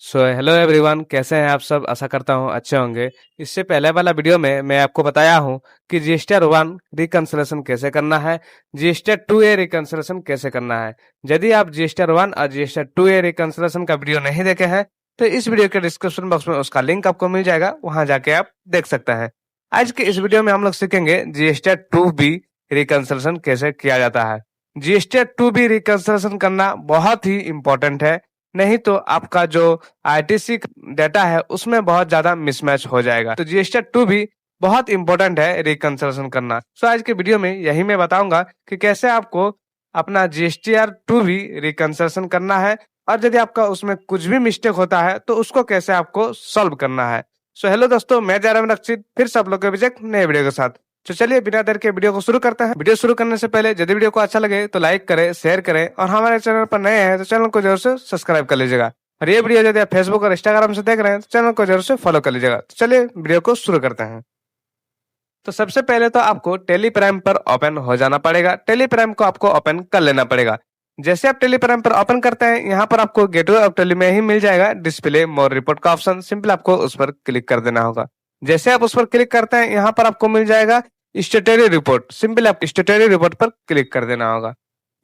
Hello everyone, कैसे हैं आप सब। आशा करता हूं अच्छे होंगे। इससे पहले वाला वीडियो में मैं आपको बताया हूं कि जीएसटीआर 1 रिकंसिलेशन कैसे करना है, जीएसटीआर 2A रिकंसिलेशन कैसे करना है। यदि आप जीएसटीआर 1 और जीएसटीआर 2A रिकंसिलेशन का वीडियो नहीं देखे हैं तो इस वीडियो के डिस्क्रिप्शन बॉक्स में उसका लिंक आपको मिल जाएगा, वहां जाके आप देख सकते हैं। आज के इस वीडियो में हम लोग सीखेंगे जीएसटीआर 2B रिकंसिलेशन कैसे किया जाता है। जीएसटीआर 2B रिकंसिलेशन करना बहुत ही इंपॉर्टेंट है, नहीं तो आपका जो आईटीसी डाटा है उसमें बहुत ज्यादा मिसमैच हो जाएगा। तो जीएसटीआर 2 भी बहुत इंपॉर्टेंट है रिकंसिलेशन करना। आज के वीडियो में यही मैं बताऊंगा कि कैसे आपको अपना जीएसटीआर 2 भी रिकंसिलेशन करना है, और यदि आपका उसमें कुछ भी मिस्टेक होता है तो उसको कैसे आपको सॉल्व करना है। हेलो दोस्तों, मैं जा रहा हूँ रक्षित, फिर सब लोग के बीच एक नए वीडियो के साथ। तो चलिए बिना देर के वीडियो को शुरू करते हैं। वीडियो शुरू करने से पहले यदि वीडियो को अच्छा लगे तो लाइक करें, शेयर करें, और हमारे चैनल पर नए हैं तो चैनल को जरूर से सब्सक्राइब कर लीजिएगा। और ये वीडियो यदि आप फेसबुक और इंस्टाग्राम से देख रहे हैं तो चैनल को जरूर से फॉलो कर लीजिएगा। तो चलिए वीडियो को शुरू करते हैं। तो सबसे पहले तो आपको टेलीप्राइम पर ओपन हो जाना पड़ेगा। टेलीप्राइम को आपको ओपन कर लेना पड़ेगा। जैसे आप टेलीप्राइम पर ओपन करते हैं, यहाँ पर आपको गेटवे ऑफ टेली में ही मिल जाएगा डिस्प्ले मोर रिपोर्ट का ऑप्शन। सिंपल आपको उस पर क्लिक कर देना होगा। जैसे आप उस पर क्लिक करते हैं, यहाँ पर आपको मिल जाएगा स्टेटरी रिपोर्ट। सिंपल आप स्टेटरी रिपोर्ट पर क्लिक कर देना होगा।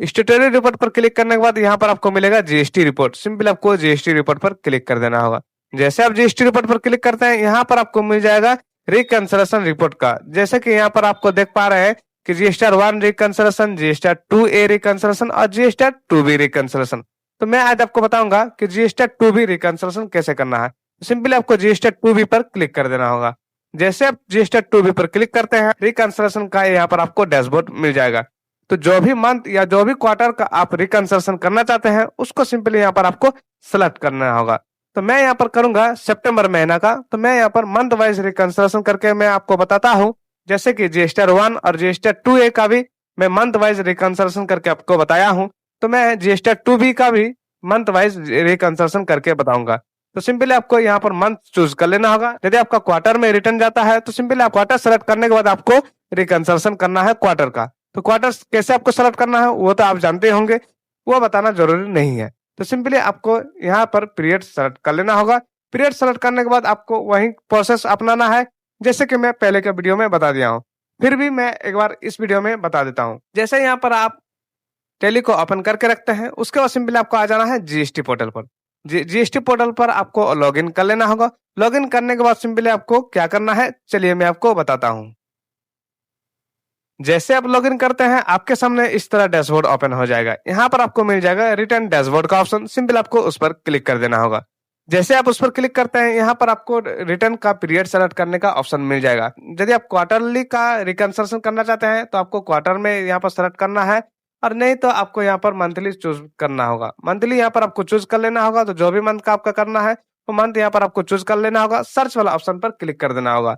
स्टेटरी रिपोर्ट पर क्लिक करने के बाद यहाँ पर आपको मिलेगा जीएसटी रिपोर्ट। सिंपल आपको जीएसटी रिपोर्ट पर क्लिक कर देना होगा। जैसे आप जीएसटी रिपोर्ट पर क्लिक करते हैं, यहाँ पर आपको मिल जाएगा रिकंसिलेशन रिपोर्ट का। जैसे कि यहाँ पर आपको देख पा रहे हैं कि GSTR 1 reconciliation, GSTR 2A reconciliation और जीएसटीआर 2B रिकंसिलेशन। तो मैं आज आपको बताऊंगा कि जीएसटीआर 2B रिकंसिलेशन कैसे करना है। सिंपली आपको जीएसटीआर 2B पर क्लिक कर देना होगा। जैसे आप जीएसटीआर 2B पर क्लिक करते हैं, रिकंसिलेशन का यहाँ पर आपको डैशबोर्ड मिल जाएगा। तो जो भी मंथ या जो भी क्वार्टर का आप रिकंसिलेशन करना चाहते हैं उसको सिंपली यहाँ पर आपको सेलेक्ट करना होगा। तो मैं यहाँ पर करूंगा सितंबर महीना का। तो मैं यहाँ पर मंथ वाइज रिकंसिलेशन करके मैं आपको बताता हूँ। जैसे कि जीएसटीआर 1 और जीएसटीआर 2A का भी मैं मंथ वाइज रिकंसिलेशन करके आपको बताया हूँ, तो मैं जीएसटीआर 2B का भी मंथ वाइज रिकंसिलेशन करके बताऊंगा। तो सिंपली आपको यहाँ पर मंथ चूज कर लेना होगा। यदि आपका क्वार्टर में रिटर्न जाता है तो सिंपली आप क्वार्टर सेलेक्ट करने के बाद आपको रिकंसिलेशन करना है क्वार्टर का। तो क्वार्टर कैसे आपको सेलेक्ट करना है वो तो आप जानते होंगे, वो बताना जरूरी नहीं है। तो सिंपली आपको यहाँ पर पीरियड सेलेक्ट कर लेना होगा। पीरियड सेलेक्ट करने के बाद आपको वही प्रोसेस अपनाना है जैसे कि मैं पहले के वीडियो में बता दिया हूँ। फिर भी मैं एक बार इस वीडियो में बता देता हूँ। जैसे यहाँ पर आप टेली को ओपन करके रखते हैं, उसके बाद सिंपली आपको आ जाना है जीएसटी पोर्टल पर। जीएसटी पोर्टल पर आपको लॉगिन कर लेना होगा। लॉगिन करने के बाद सिंपली आपको क्या करना है चलिए मैं आपको बताता हूँ। जैसे आप लॉगिन करते हैं, आपके सामने इस तरह डैशबोर्ड ओपन हो जाएगा। यहाँ पर आपको मिल जाएगा रिटर्न डैशबोर्ड का ऑप्शन। सिंपल आपको उस पर क्लिक कर देना होगा। जैसे आप उस पर क्लिक करते हैं, यहाँ पर आपको रिटर्न का पीरियड सेलेक्ट करने का ऑप्शन मिल जाएगा। यदि आप क्वार्टरली का रिकंसिलेशन करना चाहते हैं तो आपको क्वार्टर में यहाँ पर सेलेक्ट करना है, और नहीं तो आपको यहाँ पर मंथली चूज करना होगा। मंथली यहाँ पर आपको चूज कर लेना होगा। तो जो भी मंथ का आपका करना है वो मंथ यहाँ पर आपको चूज कर लेना होगा। सर्च वाला ऑप्शन पर क्लिक कर देना होगा।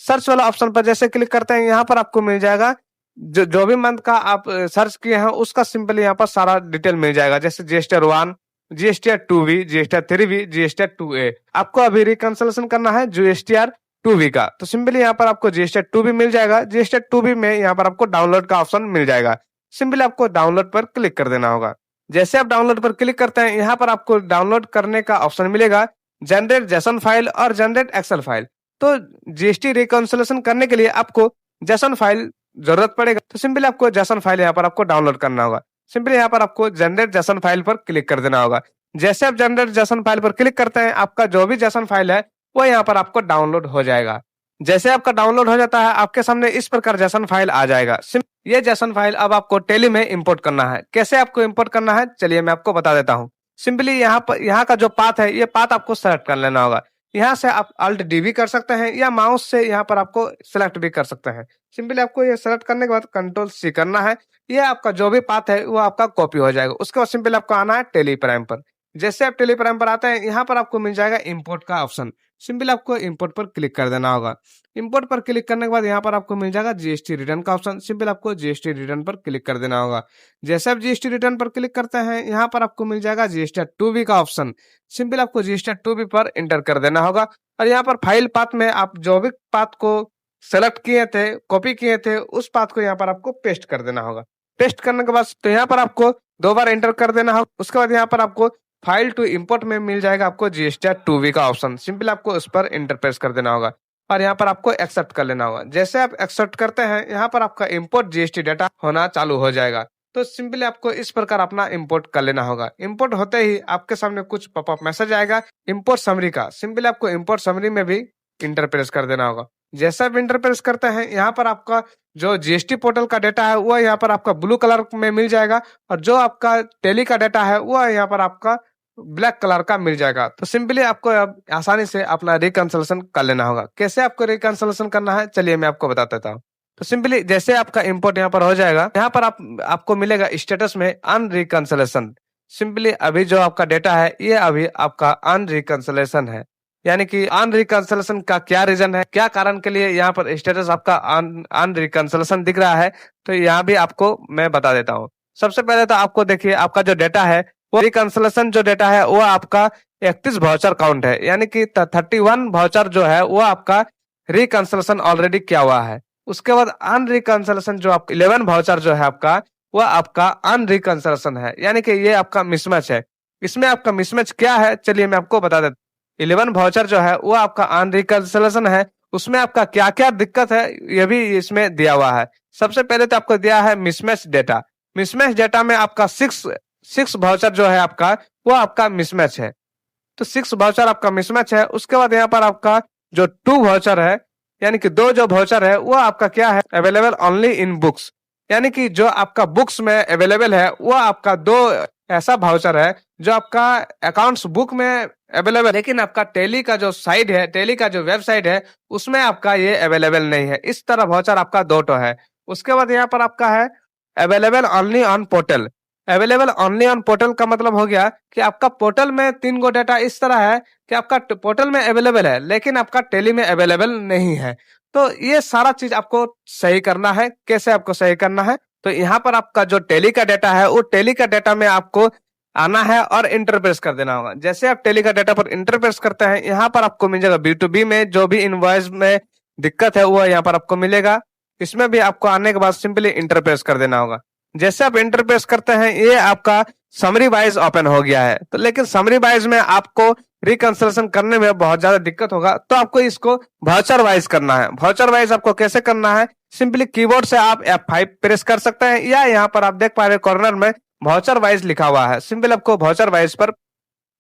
सर्च वाला ऑप्शन पर जैसे क्लिक करते हैं, यहाँ पर आपको मिल जाएगा जो भी मंथ का आप सर्च किए हैं उसका सिंपल यहाँ पर सारा डिटेल मिल जाएगा। जैसे GSTR 1, GSTR 2B, GSTR 3B, GSTR 2A। आपको अभी रिकंसिलेशन करना है जीएसटीआर 2B का। तो सिंपली यहाँ पर आपको जीएसटीआर 2B मिल जाएगा। जीएसटीआर 2B में यहाँ पर आपको डाउनलोड का ऑप्शन मिल जाएगा। सिंपली आपको डाउनलोड पर क्लिक कर देना होगा। जैसे आप डाउनलोड पर क्लिक करते हैं, यहाँ पर आपको डाउनलोड करने का ऑप्शन मिलेगा जनरेट जेसन फाइल और जनरेट एक्सेल फाइल। तो जीएसटी रिकंसिलेशन करने के लिए आपको जेसन फाइल जरूरत पड़ेगा। तो सिंपली आपको जेसन फाइल यहाँ पर आपको डाउनलोड करना होगा। सिंपली यहाँ पर आपको जनरेट जेसन फाइल पर क्लिक कर देना होगा। जैसे आप जनरेट जेसन फाइल पर क्लिक करते हैं, आपका जो भी जेसन फाइल है वो यहाँ पर आपको डाउनलोड हो जाएगा। जैसे आपका डाउनलोड हो जाता है, आपके सामने इस प्रकार जेसन फाइल आ जाएगा। ये जेसन फाइल अब आपको टेली में इंपोर्ट करना है। कैसे आपको इंपोर्ट करना है चलिए मैं आपको बता देता हूँ। सिंपली यहाँ का जो पाथ है, ये पाथ आपको सेलेक्ट कर लेना होगा। यहाँ से आप अल्ट डी भी कर सकते हैं या माउस से यहाँ पर आपको सिलेक्ट भी कर सकते हैं। सिंपली आपको ये सेलेक्ट करने के बाद कंट्रोल सी करना है। ये आपका जो भी पाथ है वो आपका कॉपी हो जाएगा। उसके बाद सिंपली आपको आना है टेलीप्राइम पर। जैसे आप टेलीप्राइम पर आते हैं, यहाँ पर आपको मिल जाएगा इंपोर्ट का ऑप्शन। सिंपली आपको इंपोर्ट पर क्लिक कर देना होगा। इंपोर्ट पर क्लिक करने के बाद यहाँ पर आपको मिल जाएगा जीएसटी रिटर्न का ऑप्शन। सिंपल आपको जीएसटी रिटर्न पर क्लिक कर देना होगा। जैसे आप जीएसटी रिटर्न पर क्लिक करते हैं, यहाँ पर आपको मिल जाएगा जीएसटीआर 2B का ऑप्शन। सिंपल आपको जीएसटीआर 2B पर इंटर कर देना होगा, और यहाँ पर फाइल पाथ में आप जो भी पाथ को सेलेक्ट किए थे, कॉपी किए थे, उस पाथ को यहाँ पर आपको पेस्ट कर देना होगा। पेस्ट करने के बाद तो यहाँ पर आपको 2 बार एंटर कर देना होगा। उसके बाद यहाँ पर आपको फाइल टू इंपोर्ट में मिल जाएगा आपको GSTR 2V का ऑप्शन। सिंपली आपको उस पर इंटरप्रेस कर देना होगा और यहाँ पर आपको एक्सेप्ट कर लेना होगा। जैसे आप एक्सेप्ट करते हैं, यहाँ पर आपका इंपोर्ट GST डाटा होना चालू हो जाएगा। तो सिंपली आपको इस प्रकार अपना इंपोर्ट कर लेना होगा। इंपोर्ट होते ही आपके सामने कुछ पॉपअप मैसेज आएगा इंपोर्ट समरी का। सिंपली आपको इंपोर्ट समरी में भी इंटरप्रेस कर देना होगा। जैसा आप इंटरप्रेस करते हैं, यहाँ पर आपका जो GST पोर्टल का डाटा है वो यहाँ पर आपका ब्लू कलर में मिल जाएगा और जो आपका टेली का डाटा है वो यहाँ पर आपका ब्लैक कलर का मिल जाएगा। तो सिंपली आपको अब आसानी से अपना रिकंसोलेशन कर लेना होगा। कैसे आपको रिकंसोलेशन करना है, चलिए मैं आपको बता देता हूँ। तो सिंपली जैसे आपका इंपोर्ट यहाँ पर हो जाएगा, यहाँ पर आपको मिलेगा स्टेटस में अनरिकंसोलेशन। सिंपली अभी जो आपका डेटा है ये अभी आपका अनरिकंसोलेशन है। यानी कि अनरिकंसोलेशन का क्या रीजन है, क्या कारण के लिए यहाँ पर स्टेटस आपका अनरिकंसोलेशन दिख रहा है, तो यहाँ भी आपको मैं बता देता हूँ। सबसे पहले तो आपको देखिए आपका जो डेटा है वो रिकंसोलेशन जो डेटा है वो आपका 31 वाउचर काउंट है। यानी कि 31 वाउचर जो है वो आपका रिकंसोलेशन ऑलरेडी किया हुआ है। उसके बाद अनरिकंसोलेशन जो आपका 11 वाउचर जो है आपका वो आपका अनरिकंसोलेशन है। यानी कि ये आपका मिसमैच है। इसमें आपका मिसमैच क्या है, चलिए मैं आपको बता देता हूँ। 11 वाउचर जो है वो आपका अनरिकंसोलेशन है। उसमें आपका क्या क्या दिक्कत है ये भी इसमें दिया हुआ है। सबसे पहले तो आपको दिया है मिसमैच डेटा। मिसमैच डेटा में आपका सिक्स वाउचर जो है आपका वो आपका मिसमैच है। तो 6 वाउचर आपका मिसमैच है। उसके बाद यहाँ पर आपका जो 2 वाउचर है, यानी कि 2 जो वाउचर है वो आपका क्या है, अवेलेबल ओनली इन बुक्स। यानी कि जो आपका बुक्स में अवेलेबल है वो आपका 2 ऐसा वाउचर है जो आपका अकाउंट्स बुक में अवेलेबल, लेकिन आपका टेली का जो साइट है, टेली का जो वेबसाइट है उसमें आपका ये अवेलेबल नहीं है। इस तरह वाउचर आपका 2 तो है। उसके बाद यहाँ पर आपका है available only on portal. Available only on portal का मतलब हो गया कि आपका पोर्टल में 3 गो डाटा इस तरह है कि आपका पोर्टल में अवेलेबल है लेकिन आपका टेली में अवेलेबल नहीं है। तो ये सारा चीज आपको सही करना है। कैसे आपको सही करना है, तो यहाँ पर आपका जो टेली का डाटा है वो टेली का डाटा में आपको आना है और इंटरप्रेस कर देना होगा। जैसे आप टेली का डाटा पर इंटरप्रेस करते हैं, यहाँ पर आपको मिल जाएगा B2B में जो भी इनवॉइस में दिक्कत है वो यहाँ पर आपको मिलेगा। इसमें भी आपको आने के बाद सिंपली इंटरप्रेस कर देना होगा। जैसे आप इंटरप्रेस करते हैं ये आपका समरी वाइज ओपन हो गया है। तो लेकिन समरी वाइज में आपको रिकंसोलेशन करने में बहुत ज्यादा दिक्कत होगा, तो आपको इसको वाउचर वाइज करना है। वाउचर वाइज आपको कैसे करना है, सिंपली कीबोर्ड से आप F5 प्रेस कर सकते हैं या यहाँ पर आप देख पा रहे कॉर्नर में वाउचर वाइज लिखा हुआ है। सिंपल आपको वाउचर वाइज पर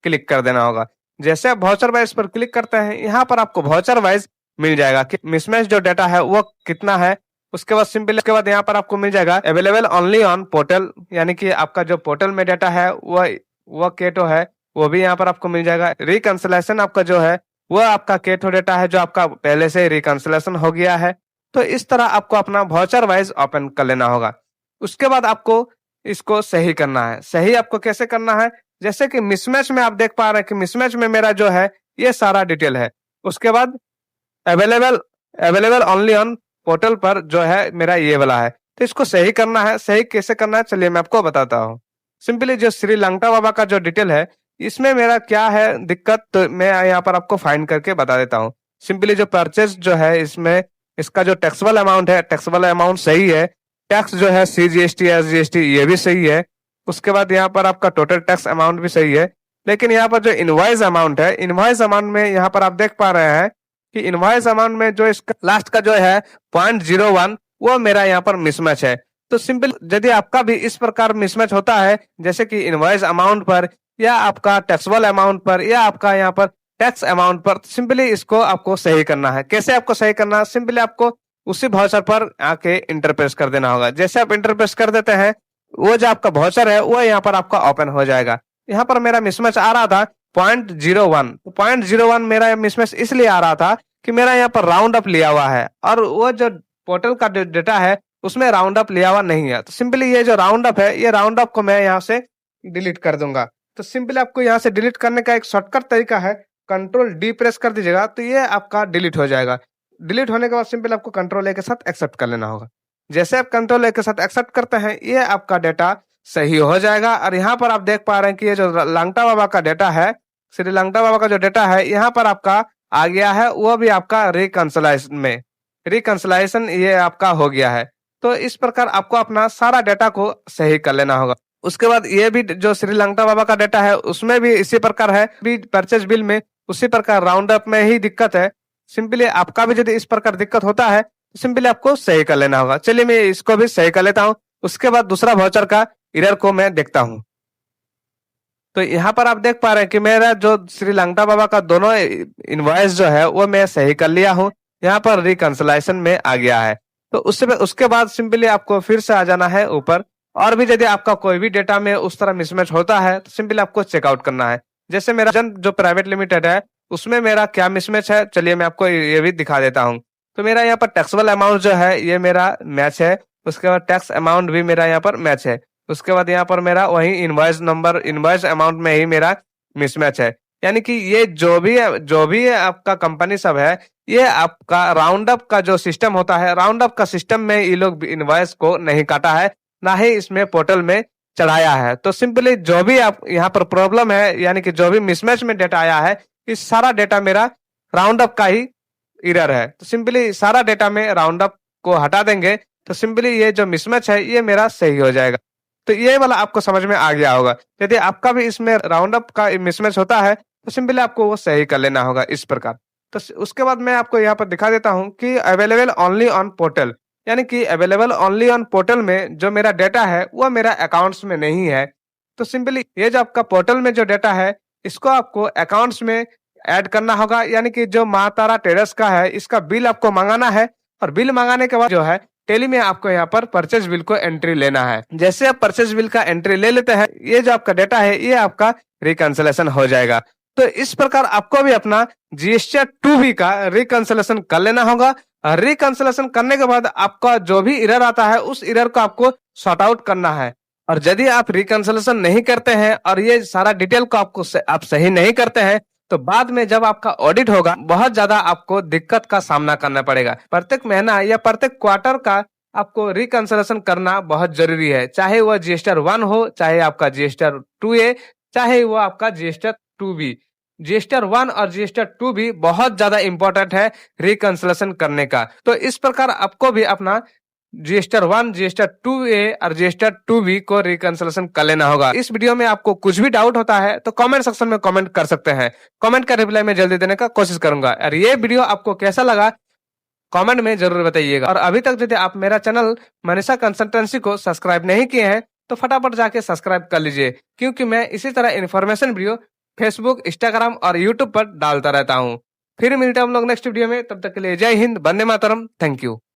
क्लिक कर देना होगा। जैसे आप वाउचर वाइज पर क्लिक करते हैं, यहाँ पर आपको वाउचर वाइज मिल जाएगा कि मिसमैच जो डाटा है वो कितना है। उसके बाद सिंपल उसके बाद यहाँ पर आपको मिल जाएगा अवेलेबल ओनली ऑन पोर्टल, यानी कि आपका जो पोर्टल में डाटा है वो केटो है, वो भी यहाँ पर आपको मिल जाएगा। रिकंसोलेशन आपका जो है वो आपका केटो डाटा है जो आपका पहले से रिकंसोलेशन हो गया है। तो इस तरह आपको अपना वाउचर वाइज ओपन कर लेना होगा। उसके बाद आपको इसको सही करना है। सही आपको कैसे करना है, जैसे कि मिसमैच में आप देख पा रहे हैं कि मिसमैच में मेरा जो है ये सारा डिटेल है। उसके बाद अवेलेबल ओनली ऑन पोर्टल पर जो है मेरा ये वाला है। तो इसको सही करना है। सही कैसे करना है, चलिए मैं आपको बताता हूँ। सिंपली जो श्री लंगटा बाबा का जो डिटेल है इसमें मेरा क्या है दिक्कत, तो मैं यहाँ पर आपको फाइंड करके बता देता हूँ। सिंपली जो परचेज जो है इसमें इसका जो टैक्सेबल अमाउंट है, टैक्सेबल अमाउंट सही है। टैक्स जो है CGST SGST ये भी सही है। उसके बाद यहाँ पर आपका टोटल टैक्स अमाउंट भी सही है। लेकिन यहाँ पर जो इनवॉइस अमाउंट है, इनवॉइस अमाउंट में यहाँ पर आप देख पा रहे हैं कि इनवॉइस अमाउंट में जो इसका लास्ट का जो है 0.01 वो मेरा यहाँ पर मिसमैच है। तो सिंपल यदि आपका भी इस प्रकार मिसमैच होता है, जैसे कि इनवॉइस अमाउंट पर या आपका टैक्सेबल अमाउंट पर या आपका यहाँ पर टैक्स अमाउंट पर, सिंपली इसको आपको सही करना है। कैसे आपको सही करना है, सिंपली आपको उसी वाउचर पर आके इंटरप्रेस कर देना होगा। जैसे आप इंटरप्रेस कर देते हैं वो जो आपका वाउचर है वो यहाँ पर आपका ओपन हो जाएगा। यहाँ पर मेरा मिसमैच आ रहा था 0.01। 0.01 मेरा मिसमैच इसलिए आ रहा था कि मेरा यहाँ पर राउंड अप लिया हुआ है और वो जो पोर्टल का डेटा है उसमें राउंड अप लिया हुआ नहीं है। तो सिंपली ये जो राउंड अप है, ये राउंड अप को मैं यहाँ से डिलीट कर दूंगा। तो सिंपली आपको यहाँ से डिलीट करने का एक शॉर्टकट तरीका है, Ctrl+D प्रेस कर दीजिएगा तो ये आपका डिलीट हो जाएगा। डिलीट होने के बाद सिंपल आपको Ctrl+A के साथ एक्सेप्ट कर लेना होगा। जैसे आप Ctrl+A के साथ एक्सेप्ट करते हैं ये आपका डेटा सही हो जाएगा। और यहाँ पर आप देख पा रहे हैं कि ये जो लंगटा बाबा का डेटा है, श्री लंगटा बाबा का जो डेटा है यहाँ पर आपका आ गया है, वो भी आपका रिकंसोलेशन ये आपका हो गया है। तो इस प्रकार आपको अपना सारा डेटा को सही कर लेना होगा। उसके बाद ये भी जो श्रीलंका बाबा का डेटा है उसमें भी इसी प्रकार है, भी परचेज बिल में उसी प्रकार राउंड अप में ही दिक्कत है। सिंपली आपका भी यदि इस प्रकार दिक्कत होता है तो सिंपली आपको सही कर लेना होगा। चलिए मैं इसको भी सही कर लेता हूँ। उसके बाद दूसरा वाउचर का एरर को मैं देखता हूँ। तो यहाँ पर आप देख पा रहे हैं कि मेरा जो श्रीलंका बाबा का दोनों इनवॉइस जो है वो मैं सही कर लिया हूँ। यहाँ पर रिकंसिलाइजेशन में आ गया है। तो उसके बाद सिंपली आपको फिर से आ जाना है ऊपर, और भी यदि आपका कोई भी डेटा में उस तरह मिसमैच होता है तो सिंपली आपको चेकआउट करना है। जैसे मेरा जो प्राइवेट लिमिटेड है उसमें मेरा क्या मिसमैच है, चलिए मैं आपको ये भी दिखा देता हूँ। तो मेरा यहाँ पर टैक्सेबल अमाउंट जो है ये मेरा मैच है। उसके बाद टैक्स अमाउंट भी मेरा यहाँ पर मैच है। उसके बाद यहाँ पर मेरा वही इनवॉइस नंबर, इनवॉइस अमाउंट में ही मेरा मिसमैच है। यानी कि ये जो भी आपका कंपनी सब है, ये आपका राउंड अप का जो सिस्टम होता है, राउंड अप का सिस्टम में ये लोग इनवॉइस को नहीं काटा है, ना ही इसमें पोर्टल में चढ़ाया है। तो सिंपली जो भी आप यहाँ पर प्रॉब्लम है, यानी कि जो भी मिसमैच में डेटा आया है, इस सारा डेटा मेरा राउंड अप का ही एरर है। तो सिंपली सारा डेटा में राउंड अप को हटा देंगे तो सिंपली ये जो मिसमैच है ये मेरा सही हो जाएगा। तो ये वाला आपको समझ में आ गया होगा। यदि आपका भी इसमें राउंड अप का मिसमैच होता है तो सिंपली आपको वो सही कर लेना होगा इस प्रकार। तो उसके बाद मैं आपको यहाँ पर दिखा देता हूँ कि अवेलेबल ओनली ऑन पोर्टल, यानी कि अवेलेबल ओनली ऑन पोर्टल में जो मेरा डेटा है वो मेरा अकाउंट्स में नहीं है। तो सिंपली ये जो आपका पोर्टल में जो डेटा है इसको आपको अकाउंट्स में ऐड करना होगा। यानी कि जो माँ तारा ट्रेडर्स का है इसका बिल आपको मंगाना है, और बिल मंगाने के बाद जो है टेली में आपको यहाँ पर परचेज बिल को एंट्री लेना है। जैसे आप परचेज बिल का एंट्री ले लेते हैं, ये जो आपका डेटा है ये आपका रिकंसिलेशन हो जाएगा। तो इस प्रकार आपको भी अपना जीएसटी 2B का रिकंसिलेशन कर लेना होगा। रिकंसिलेशन करने के बाद आपका जो भी एरर आता है उस एरर को आपको सॉर्ट आउट करना है। और यदि आप रिकंसिलेशन नहीं करते हैं और ये सारा डिटेल को आप सही नहीं करते हैं तो बाद में जब आपका ऑडिट होगा बहुत ज्यादा आपको दिक्कत का सामना करना पड़ेगा। प्रत्येक महीना या प्रत्येक क्वार्टर का आपको रिकंसिलेशन करना बहुत जरूरी है, चाहे वह जीएसटी 1 हो, चाहे आपका जीएसटी 2A, चाहे वो आपका जीएसटी 2B। जीएसटी 1 और जीएसटी 2B बहुत ज्यादा इंपॉर्टेंट है रिकंसिलेशन करने का। तो इस प्रकार आपको भी अपना जीएसटी 1, जीएसटी 2A और जीएसटी 2B को रिकंसिलेशन कर लेना होगा। इस वीडियो में आपको कुछ भी डाउट होता है तो कमेंट सेक्शन में कमेंट कर सकते हैं। कमेंट का रिप्लाई मैं जल्दी देने का कोशिश करूंगा। और ये वीडियो आपको कैसा लगा कमेंट में जरूर बताइएगा। और अभी तक यदि आप मेरा चैनल मनीषा कंसल्टेंसी को सब्सक्राइब नहीं किए हैं तो फटाफट जाके सब्सक्राइब कर लीजिए, क्योंकि मैं इसी तरह इन्फॉर्मेशन वीडियो फेसबुक, इंस्टाग्राम और यूट्यूब पर डालता रहता हूँ। फिर मिलते हैं हम लोग नेक्स्ट वीडियो में, तब तक के लिए जय हिंद, वंदे मातरम, थैंक यू।